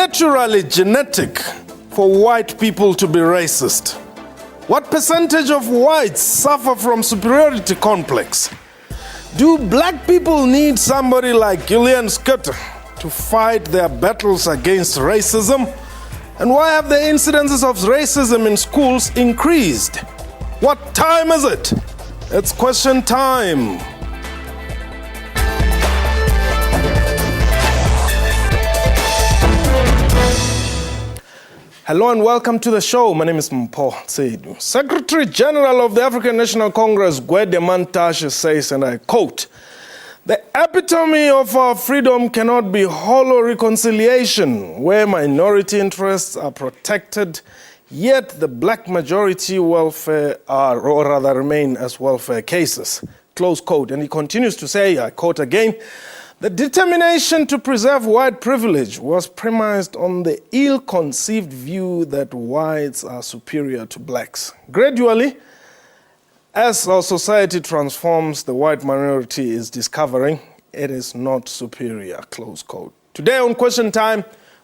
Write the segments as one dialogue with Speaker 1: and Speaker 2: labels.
Speaker 1: naturally genetic for white people to be racist? What percentage of whites suffer from superiority complex? Do black people need somebody like Gillian Schutte to fight their battles against racism? And why have the incidences of racism in schools increased? What time is it? It's question time. Hello and welcome to the show. My name is Mpho Tsedu. Secretary General of the African National Congress, Gwede Mantashe, says, and I quote, "The epitome of our freedom cannot be hollow reconciliation, where minority interests are protected, yet the black majority welfare are, or rather remain as welfare cases." Close quote. And he continues to say, I quote again, "The determination to preserve white privilege was premised on the ill-conceived view that whites are superior to blacks. Gradually, as our society transforms, the white minority is discovering it is not superior," close quote. Today on Question Time,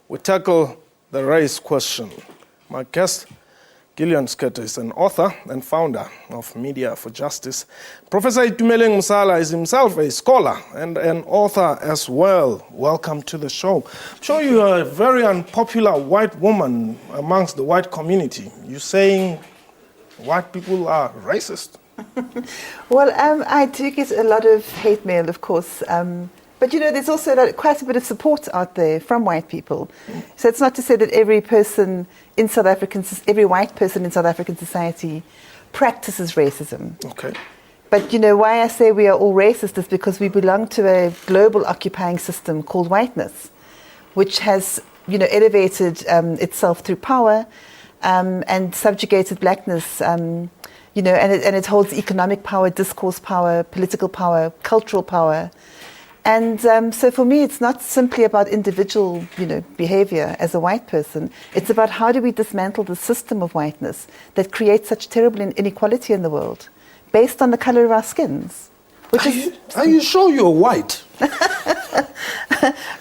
Speaker 1: we tackle the race question. My guest, Gillian Schutte, is an author and founder of Media for Justice. Professor Itumeleng Musala is himself a scholar and an author as well. Welcome to the show. I'm sure you are a very unpopular white woman amongst the white community. You're saying white people are racist?
Speaker 2: Well, I do get a lot of hate mail, of course. But, you know, there's also quite a bit of support out there from white people. So it's not to say that every white person in South African society practices racism.
Speaker 1: Okay.
Speaker 2: But, you know, why I say we are all racist is because we belong to a global occupying system called whiteness, which has, you know, elevated itself through power and subjugated blackness, you know, and it holds economic power, discourse power, political power, cultural power. And so for me, it's not simply about individual, you know, behavior as a white person. It's about how do we dismantle the system of whiteness that creates such terrible inequality in the world based on the color of our skins.
Speaker 1: Are you sure you're white?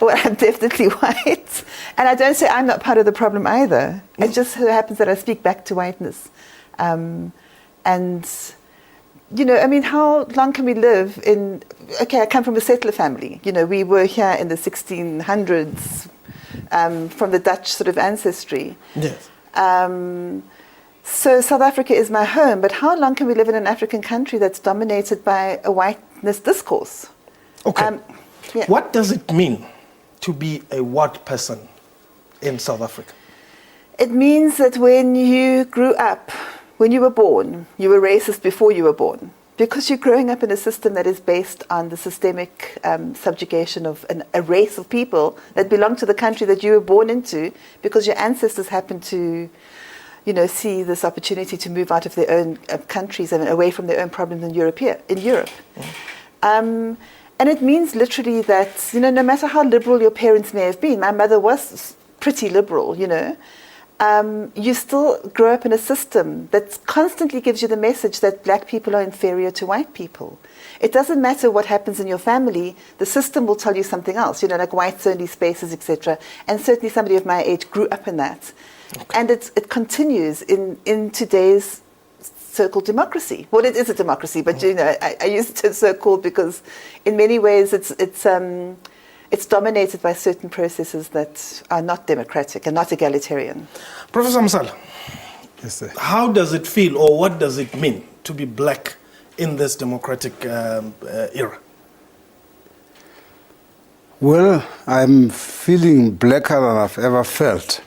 Speaker 2: Well, I'm definitely white. And I don't say I'm not part of the problem either. It just happens that I speak back to whiteness. And, you know, I mean, how long can we live in... Okay, I come from a settler family. You know, we were here in the 1600s from the Dutch sort of ancestry.
Speaker 1: Yes.
Speaker 2: So South Africa is my home, but how long can we live in an African country that's dominated by a whiteness discourse?
Speaker 1: Okay.
Speaker 2: Yeah.
Speaker 1: What does it mean to be a white person in South Africa?
Speaker 2: It means that when you grew up, when you were born, you were racist before you were born. Because you're growing up in a system that is based on the systemic subjugation of a race of people that belong to the country that you were born into, because your ancestors happened to, you know, see this opportunity to move out of their own countries and away from their own problems in Europe. And it means literally that, you know, no matter how liberal your parents may have been, my mother was pretty liberal, you know, you still grow up in a system that constantly gives you the message that black people are inferior to white people. It doesn't matter what happens in your family, the system will tell you something else, you know, like whites-only spaces, etc. And certainly somebody of my age grew up in that. Okay. And it continues in today's so-called democracy. Well, it is a democracy, but, you know, I use the term so-called because in many ways it's dominated by certain processes that are not democratic and not egalitarian.
Speaker 1: Professor Musala,
Speaker 3: yes, sir.
Speaker 1: How does it feel, or what does it mean to be black in this democratic era?
Speaker 3: Well, I'm feeling blacker than I've ever felt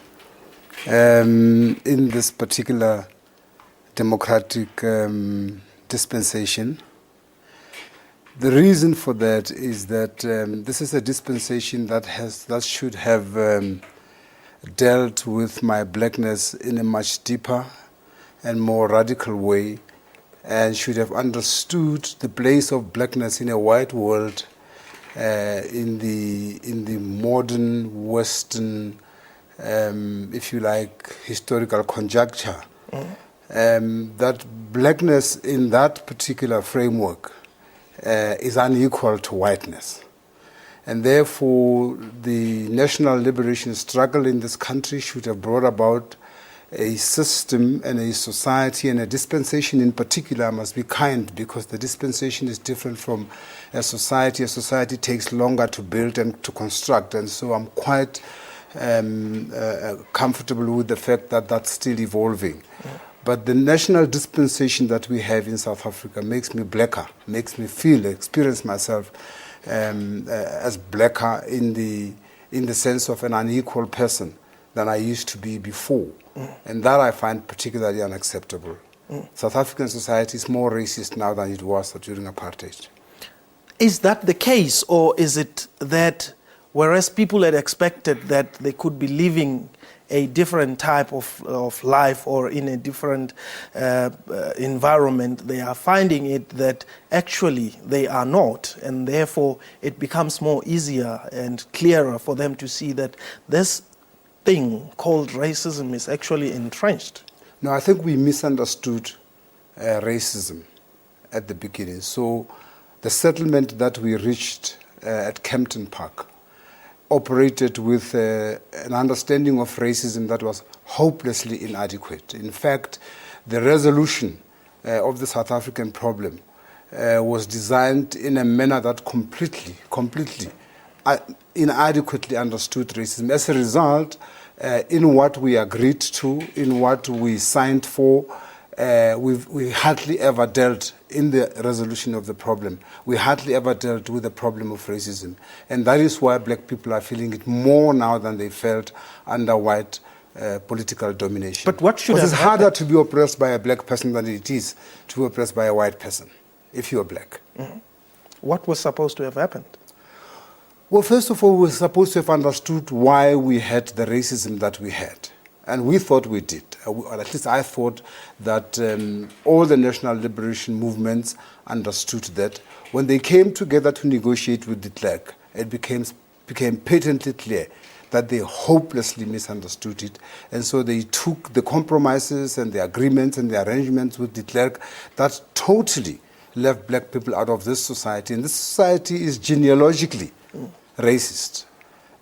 Speaker 3: in this particular democratic dispensation. The reason for that is that this is a dispensation that should have dealt with my blackness in a much deeper and more radical way, and should have understood the place of blackness in a white world, in the modern Western, if you like, historical conjuncture. That blackness in that particular framework is unequal to whiteness. And therefore, the national liberation struggle in this country should have brought about a system and a society and a dispensation in particular must be kind, because the dispensation is different from a society. A society takes longer to build and to construct. And so I'm quite comfortable with the fact that that's still evolving. Yeah. But the national dispensation that we have in South Africa makes me blacker, makes me experience myself as blacker in the sense of an unequal person than I used to be before. And that I find particularly unacceptable. South African society is more racist now than it was during apartheid.
Speaker 1: Is that the case, or is it that whereas people had expected that they could be living a different type of life or in a different environment, they are finding it that actually they are not, and therefore it becomes more easier and clearer for them to see that this thing called racism is actually entrenched?
Speaker 3: No, I think we misunderstood racism at the beginning. So the settlement that we reached at Kempton Park operated with an understanding of racism that was hopelessly inadequate. In fact, the resolution of the South African problem was designed in a manner that completely inadequately understood racism. As a result, in what we agreed to, in what we signed for, we hardly ever dealt in the resolution of the problem. We hardly ever dealt with the problem of racism. And that is why black people are feeling it more now than they felt under white political domination.
Speaker 1: But what should have
Speaker 3: Because it's harder to be oppressed by a black person than it is to be oppressed by a white person, if you're black.
Speaker 1: Mm-hmm. What was supposed to have happened?
Speaker 3: Well, first of all, we were supposed to have understood why we had the racism that we had. And we thought we did. Or at least I thought that all the national liberation movements understood that. When they came together to negotiate with de Klerk, it became patently clear that they hopelessly misunderstood it. And so they took the compromises and the agreements and the arrangements with de Klerk that totally left black people out of this society. And this society is genealogically racist.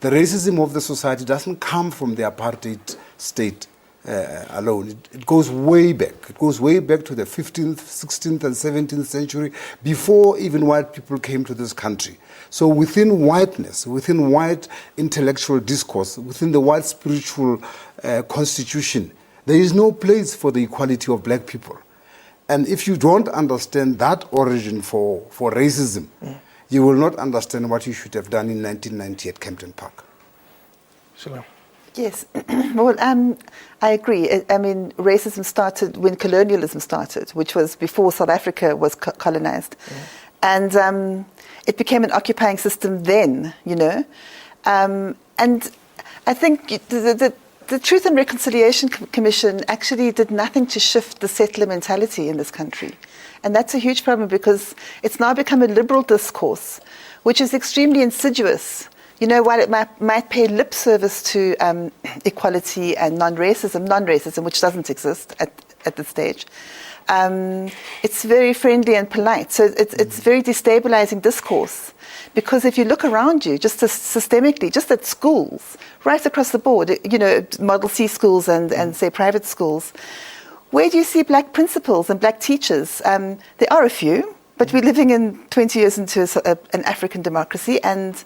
Speaker 3: The racism of the society doesn't come from the apartheid state alone. It goes way back. It goes way back to the 15th, 16th, and 17th century, before even white people came to this country. So within whiteness, within white intellectual discourse, within the white spiritual constitution, there is no place for the equality of black people. And if you don't understand that origin for racism, you will not understand what you should have done in 1990 at Kempton Park.
Speaker 1: Shalom.
Speaker 2: Yes, well, I agree. I mean, racism started when colonialism started, which was before South Africa was colonized. And it became an occupying system then, you know. And I think the Truth and Reconciliation Commission actually did nothing to shift the settler mentality in this country. And that's a huge problem, because it's now become a liberal discourse, which is extremely insidious. You know, while it might pay lip service to equality and non-racism, which doesn't exist at this stage, it's very friendly and polite. So it's very destabilizing discourse. Because if you look around you, just systemically, just at schools, right across the board, you know, Model C schools and say private schools, where do you see black principals and black teachers? There are a few, but we're living in 20 years into an African democracy, and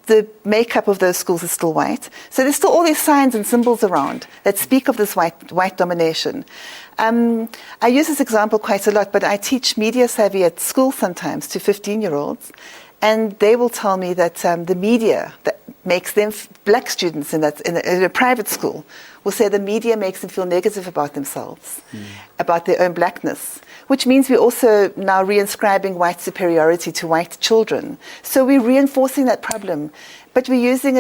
Speaker 2: the makeup of those schools is still white. So there's still all these signs and symbols around that speak of this white domination. I use this example quite a lot, but I teach media savvy at school sometimes to 15-year-olds, and they will tell me that the media that makes them, black students in a private school, will say the media makes them feel negative about themselves, about their own blackness, which means we're also now reinscribing white superiority to white children. So we're reinforcing that problem. But we're using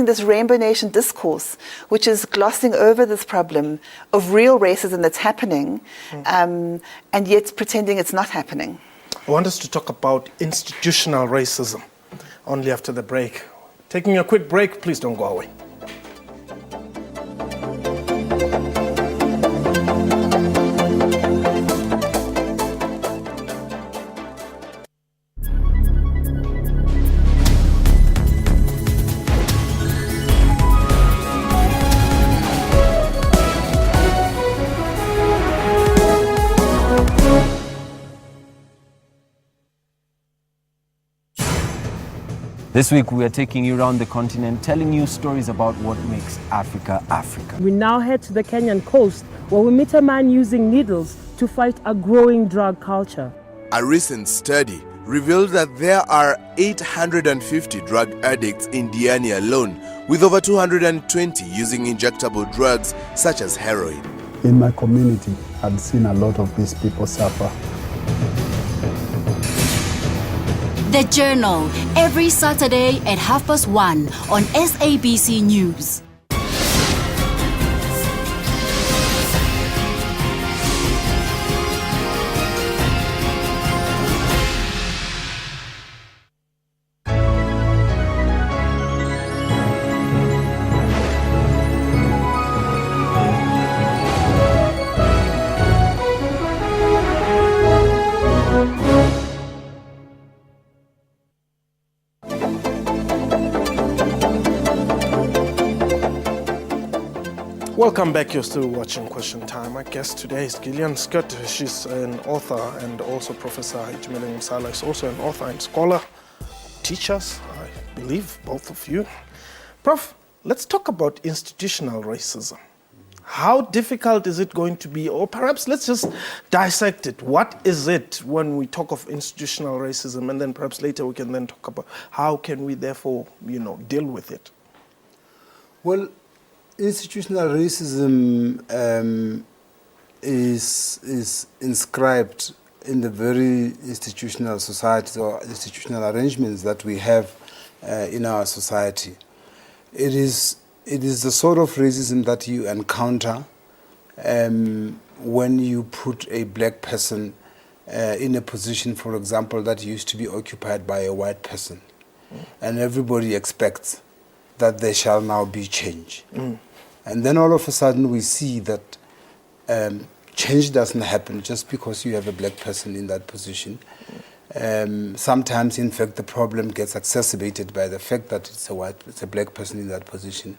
Speaker 2: this Rainbow Nation discourse, which is glossing over this problem of real racism that's happening, and yet pretending it's not happening.
Speaker 1: I want us to talk about institutional racism only after the break. Taking a quick break, please don't go away.
Speaker 4: This week we are taking you around the continent, telling you stories about what makes Africa, Africa.
Speaker 5: We now head to the Kenyan coast where we meet a man using needles to fight a growing drug culture.
Speaker 6: A recent study revealed that there are 850 drug addicts in Diani alone, with over 220 using injectable drugs such as heroin.
Speaker 7: In my community, I've seen a lot of these people suffer.
Speaker 8: The Journal, every Saturday at 1:30 on SABC News.
Speaker 1: Welcome back. You're still watching Question Time. My guest today is Gillian Scott. She's an author and also Professor Itumeleng Msala is also an author and scholar. Teachers, I believe, both of you. Prof, let's talk about institutional racism. How difficult is it going to be? Or perhaps let's just dissect it. What is it when we talk of institutional racism? And then perhaps later we can then talk about how can we therefore, deal with it?
Speaker 3: Well, institutional racism is inscribed in the very institutional societies or institutional arrangements that we have in our society. It is the sort of racism that you encounter when you put a black person in a position, for example, that used to be occupied by a white person. And everybody expects that there shall now be change. And then all of a sudden we see that change doesn't happen just because you have a black person in that position. Sometimes, in fact, the problem gets exacerbated by the fact that it's a black person in that position.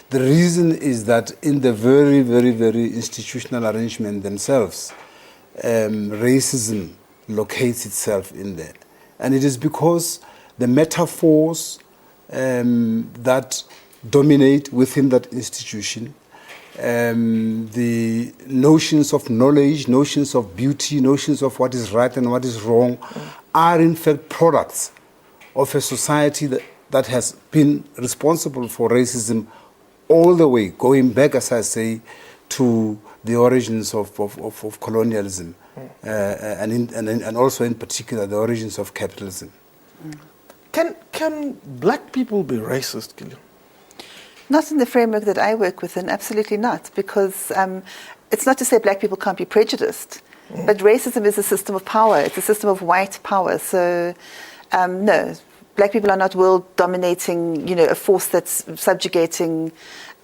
Speaker 3: The reason is that in the very, very, very institutional arrangement themselves, racism locates itself in there. And it is because the metaphors that dominate within that institution, the notions of knowledge, notions of beauty, notions of what is right and what is wrong are in fact products of a society that has been responsible for racism all the way, going back, as I say, to the origins of colonialism and also in particular the origins of capitalism.
Speaker 1: Can black people be racist, Gillian?
Speaker 2: Not in the framework that I work within, absolutely not, because it's not to say black people can't be prejudiced, but racism is a system of power. It's a system of white power. So, no, black people are not world-dominating, a force that's subjugating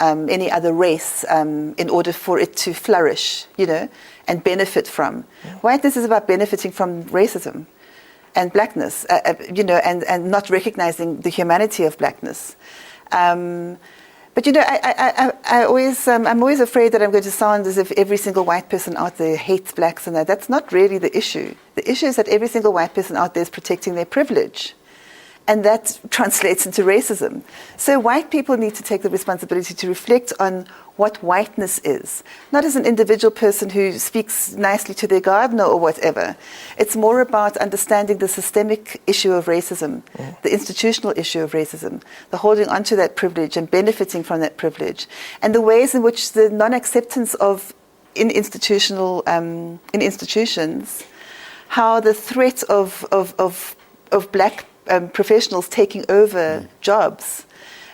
Speaker 2: any other race in order for it to flourish, and benefit from. Whiteness is about benefiting from racism and blackness, and not recognizing the humanity of blackness. But I'm always afraid that I'm going to sound as if every single white person out there hates blacks, and that's not really the issue. The issue is that every single white person out there is protecting their privilege, and that translates into racism. So white people need to take the responsibility to reflect on what whiteness is, not as an individual person who speaks nicely to their gardener or whatever. It's more about understanding the systemic issue of racism, the institutional issue of racism, the holding onto that privilege and benefiting from that privilege, and the ways in which the non-acceptance of in institutions, how the threat of black professionals taking over jobs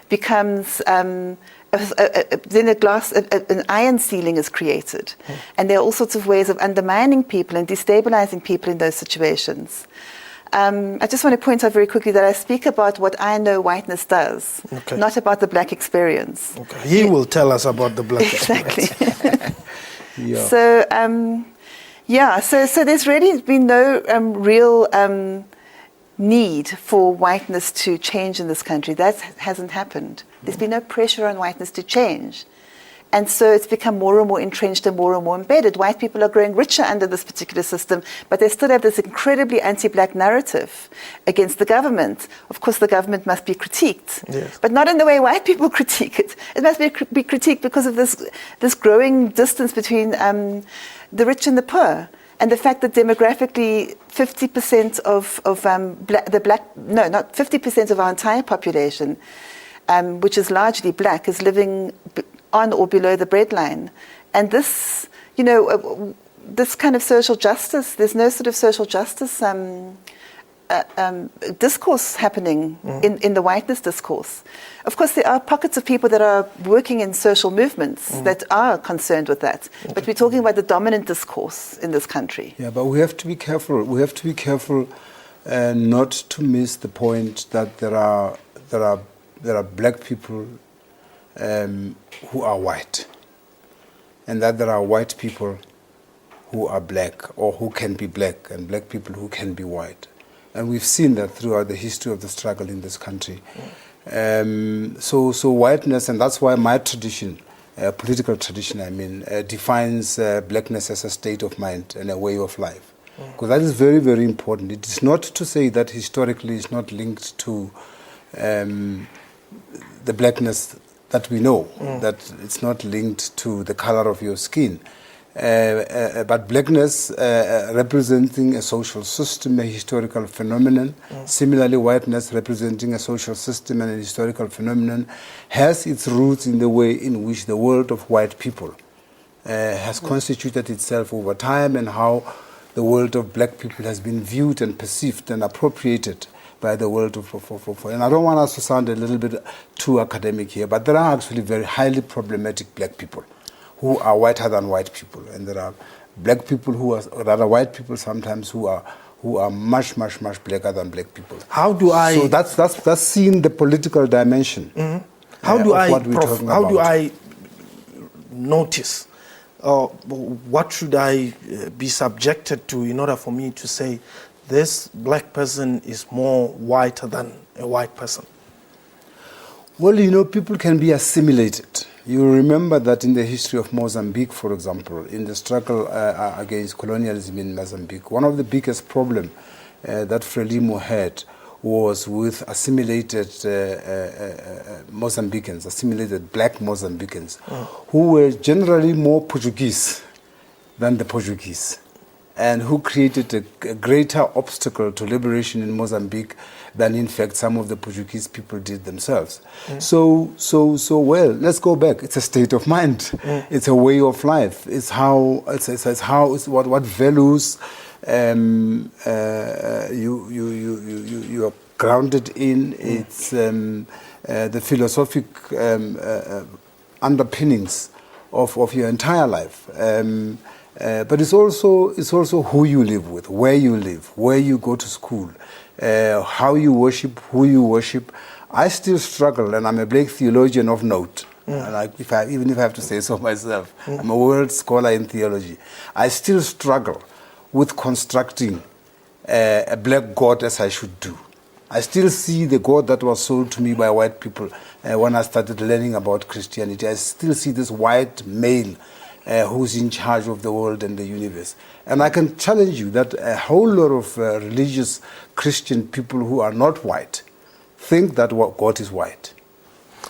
Speaker 2: becomes then an iron ceiling is created, and there are all sorts of ways of undermining people and destabilizing people in those situations. I just want to point out very quickly that I speak about what I know whiteness does, not about the black experience.
Speaker 1: Okay. He will tell us about the black experience.
Speaker 2: So, so there's really been no real need for whiteness to change in this country. That hasn't happened. There's been no pressure on whiteness to change. And so it's become more and more entrenched and more embedded. White people are growing richer under this particular system, but they still have this incredibly anti-black narrative against the government. Of course, the government must be critiqued,
Speaker 1: Yes.
Speaker 2: but not in the way white people critique it. It must be critiqued because of this growing distance between the rich and the poor. And the fact that demographically 50% of not 50% of our entire population, which is largely black, is living on or below the breadline. And this, this kind of social justice, there's no sort of social justice discourse happening in the whiteness discourse. Of course, there are pockets of people that are working in social movements that are concerned with that. But we're talking about the dominant discourse in this country.
Speaker 3: Yeah, but we have to be careful. We have to be careful not to miss the point that there are black people who are white, and that there are white people who are black or who can be black, and black people who can be white. And we've seen that throughout the history of the struggle in this country. So whiteness, and that's why my tradition, political tradition, defines blackness as a state of mind and a way of life. Because that is very, very important. It is not to say that historically it's not linked to the blackness that we know, that it's not linked to the color of your skin. But blackness representing a social system, a historical phenomenon. Similarly, whiteness representing a social system and a historical phenomenon has its roots in the way in which the world of white people has constituted itself over time, and how the world of black people has been viewed and perceived and appropriated by the world of and I don't want us to sound a little bit too academic here, but there are actually very highly problematic black people who are whiter than white people, and there are black people who are rather white people sometimes who are much blacker than black people.
Speaker 1: How do I?
Speaker 3: So that's seeing the political dimension.
Speaker 1: How do I?
Speaker 3: What we're talking
Speaker 1: how do
Speaker 3: about.
Speaker 1: I notice? What should I be subjected to in order for me to say this black person is more whiter than a white person?
Speaker 3: Well, people can be assimilated. You remember that in the history of Mozambique, for example, in the struggle against colonialism in Mozambique, one of the biggest problems that Frelimo had was with assimilated Mozambicans, assimilated black Mozambicans, who were generally more Portuguese than the Portuguese, and who created a greater obstacle to liberation in Mozambique than, in fact, some of the Portuguese people did themselves. So, well, let's go back. It's a state of mind. It's a way of life. It's how. It's what values you are grounded in. It's the philosophic underpinnings of your entire life. But it's also who you live with, where you live, where you go to school, how you worship, who you worship. I still struggle, and I'm a black theologian of note. Even if I have to say so myself, I'm a world scholar in theology. I still struggle with constructing a black God as I should do. I still see the God that was sold to me by white people when I started learning about Christianity. I still see this white male who's in charge of the world and the universe. And I can challenge you that a whole lot of religious Christian people who are not white think that God is white.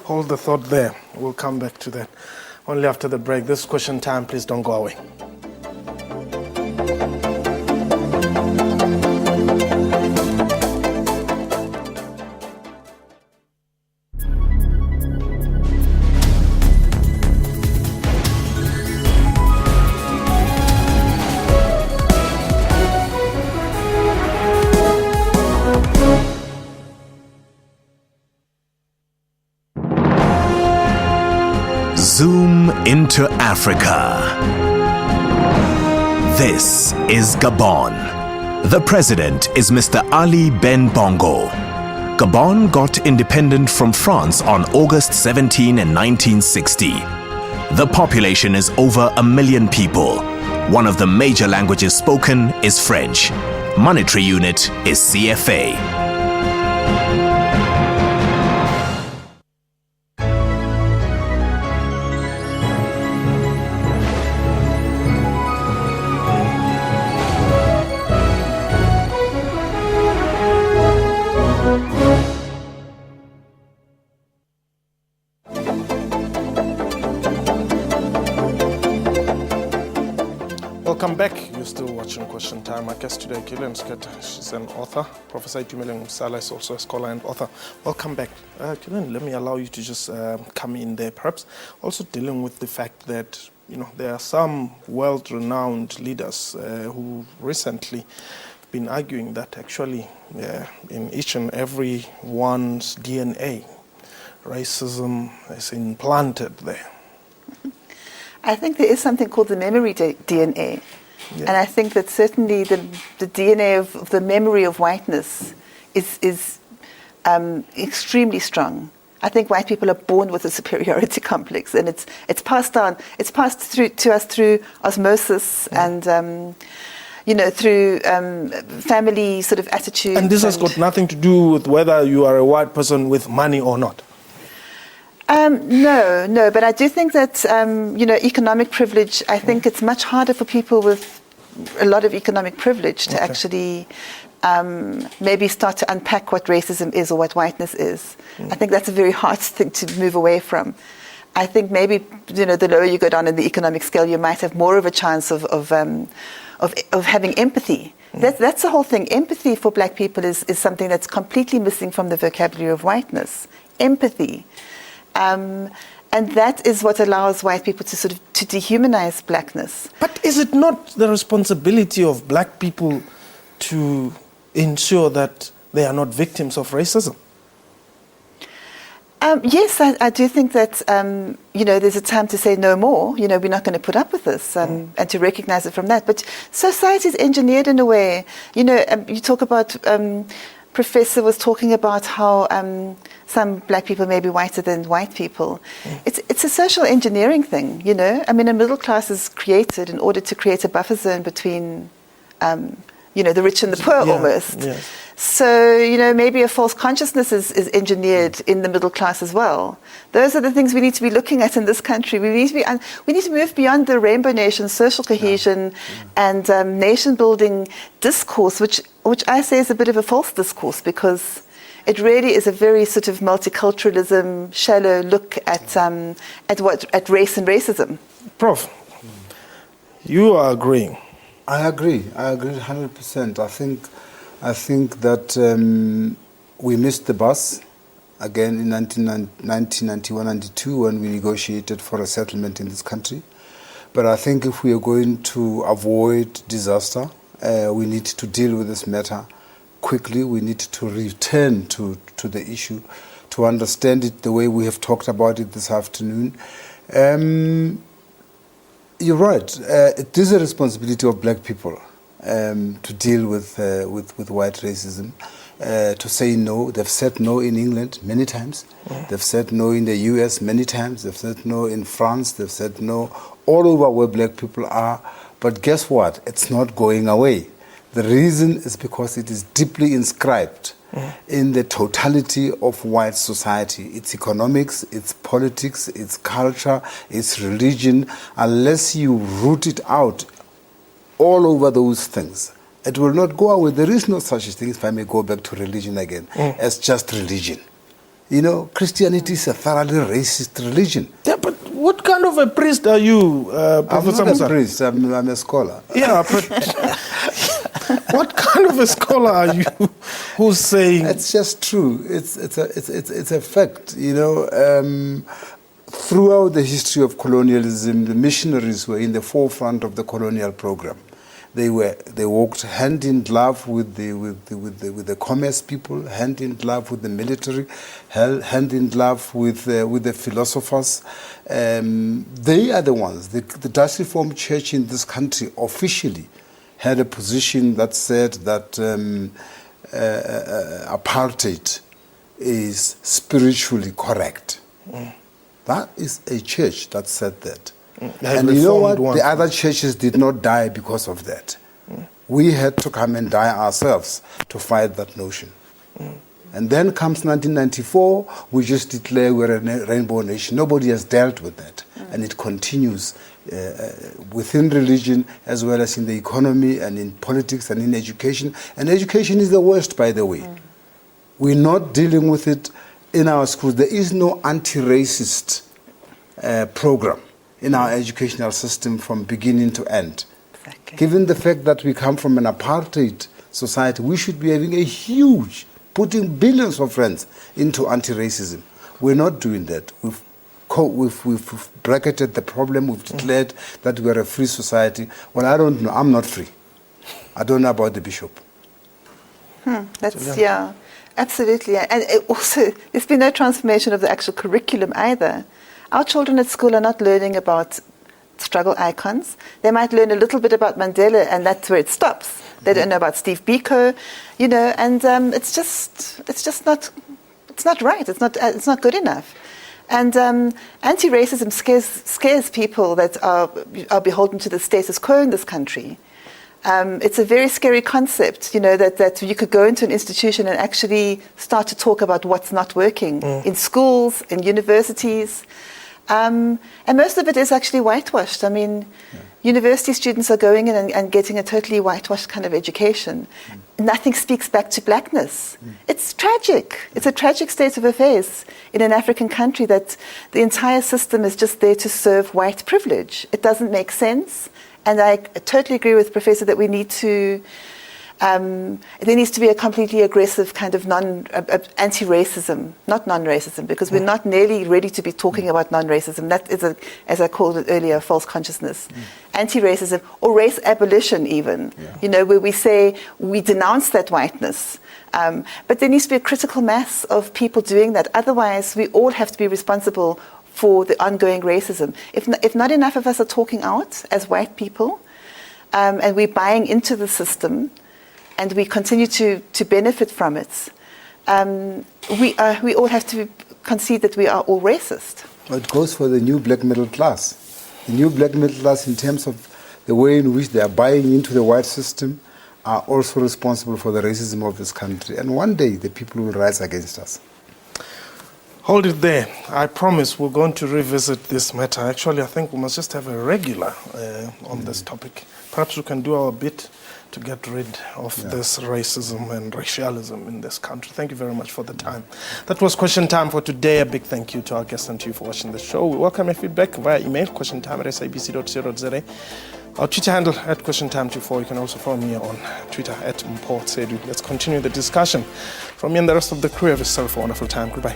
Speaker 1: Hold the thought there. We'll come back to that only after the break. This question time, please don't go away.
Speaker 9: Zoom into Africa. This is Gabon. The president is Mr. Ali Ben Bongo. Gabon got independent from France on August 17 in 1960. The population is over 1 million people. One of the major languages spoken is French. Monetary unit is CFA.
Speaker 1: Welcome back. You're still watching Question Time. My guest today, Gillian Sketa. She's an author. Professor Itumeleng Msala is also a scholar and author. Welcome back. Gillian, let me allow you to just come in there, perhaps also dealing with the fact that there are some world-renowned leaders who recently been arguing that actually in each and every one's DNA, racism is implanted there.
Speaker 2: I think there is something called the memory DNA. Yeah. And I think that certainly the DNA of the memory of whiteness is extremely strong. I think white people are born with a superiority complex, and it's passed down. It's passed through to us through osmosis and through family sort of attitude.
Speaker 1: And this has got nothing to do with whether you are a white person with money or not.
Speaker 2: No, but I do think that, economic privilege, I think it's much harder for people with a lot of economic privilege to actually maybe start to unpack what racism is or what whiteness is. I think that's a very hard thing to move away from. I think maybe, the lower you go down in the economic scale, you might have more of a chance of having empathy. That's the whole thing. Empathy for black people is something that's completely missing from the vocabulary of whiteness. Empathy. And that is what allows white people to to dehumanize blackness.
Speaker 1: But is it not the responsibility of black people to ensure that they are not victims of racism?
Speaker 2: Yes, I do think that, there's a time to say no more. We're not going to put up with this, and to recognize it from that. But society is engineered in a way. You talk about... Professor was talking about how some black people may be whiter than white people. It's a social engineering thing, a middle class is created in order to create a buffer zone between, the rich and the poor almost. Yes. So, maybe a false consciousness is engineered in the middle class as well. Those are the things we need to be looking at in this country. We need to move beyond the rainbow nation, social cohesion, and nation-building discourse, which I say is a bit of a false discourse, because it really is a very sort of multiculturalism, shallow look at race and racism.
Speaker 1: Prof, you are agreeing.
Speaker 3: I agree 100%. I think that we missed the bus again in 1991-92 when we negotiated for a settlement in this country. But I think if we are going to avoid disaster, we need to deal with this matter quickly. We need to return to the issue, to understand it the way we have talked about it this afternoon. You're right. It is a responsibility of black people to deal with white racism, to say no. They've said no in England many times. They've said no in the US many times. They've said no in France. They've said no all over where black people are. But guess what? It's not going away. The reason is because it is deeply inscribed in the totality of white society. Its economics, its politics, its culture, its religion. Unless you root it out all over those things, it will not go away. There is no such thing, if I may go back to religion again, as just religion. Christianity is a thoroughly racist religion.
Speaker 1: Yeah, but what kind of a priest are you, Professor
Speaker 3: I'm not a priest, I'm a scholar.
Speaker 1: Yeah, but what kind of a scholar are you who's saying...
Speaker 3: It's just true. It's a fact, Throughout the history of colonialism, the missionaries were in the forefront of the colonial program. They walked hand in glove with the commerce people, hand in glove with the military, hand in glove with the philosophers. They are the ones. The Dutch Reformed Church in this country officially had a position that said that apartheid is spiritually correct. That is a church that said that. And you know what? The other churches did not die because of that. We had to come and die ourselves to fight that notion. And then comes 1994, we just declare we're a rainbow nation. Nobody has dealt with that. And it continues within religion as well as in the economy and in politics and in education. And education is the worst, by the way. We're not dealing with it in our schools. There is no anti-racist program in our educational system from beginning to end. Given the fact that we come from an apartheid society, we should be having a huge, putting billions of rands into anti-racism. We're not doing that. We've bracketed the problem. We've declared that we are a free society. Well, I don't know. I'm not free. I don't know about the bishop.
Speaker 2: Yeah, absolutely. And also, there's been no transformation of the actual curriculum either. Our children at school are not learning about struggle icons. They might learn a little bit about Mandela, and that's where it stops. They don't know about Steve Biko, you know, and it's just not right. It's not good enough. And anti-racism scares people that are beholden to the status quo in this country. It's a very scary concept, you know, that you could go into an institution and actually start to talk about what's not working in schools, in universities. And most of it is actually whitewashed. I mean, university students are going in and getting a totally whitewashed kind of education. Nothing speaks back to blackness. It's tragic. It's a tragic state of affairs in an African country that the entire system is just there to serve white privilege. It doesn't make sense. And I totally agree with Professor that we need to, there needs to be a completely aggressive kind of anti-racism, not non-racism, because we're not nearly ready to be talking about non-racism. That is, as I called it earlier, a false consciousness. Anti-racism, or race abolition even, you know, where we say we denounce that whiteness. But there needs to be a critical mass of people doing that. Otherwise, we all have to be responsible for the ongoing racism. If not enough of us are talking out as white people, and we're buying into the system, and we continue to benefit from it, we all have to concede that we are all racist.
Speaker 3: It goes for the new black middle class. The new black middle class, in terms of the way in which they are buying into the white system, are also responsible for the racism of this country. And one day, the people will rise against us.
Speaker 1: Hold it there. I promise we're going to revisit this matter. Actually, I think we must just have a regular on this topic. Perhaps we can do our bit to get rid of this racism and racialism in this country. Thank you very much for the time. That was Question Time for today. A big thank you to our guests and to you for watching the show. We welcome your feedback via email, questiontime@sabc.co.za. Our Twitter handle @QuestionTime24. You can also follow me on Twitter @Mpho Tsedu. Let's continue the discussion. From me and the rest of the crew, have yourself a wonderful time. Goodbye.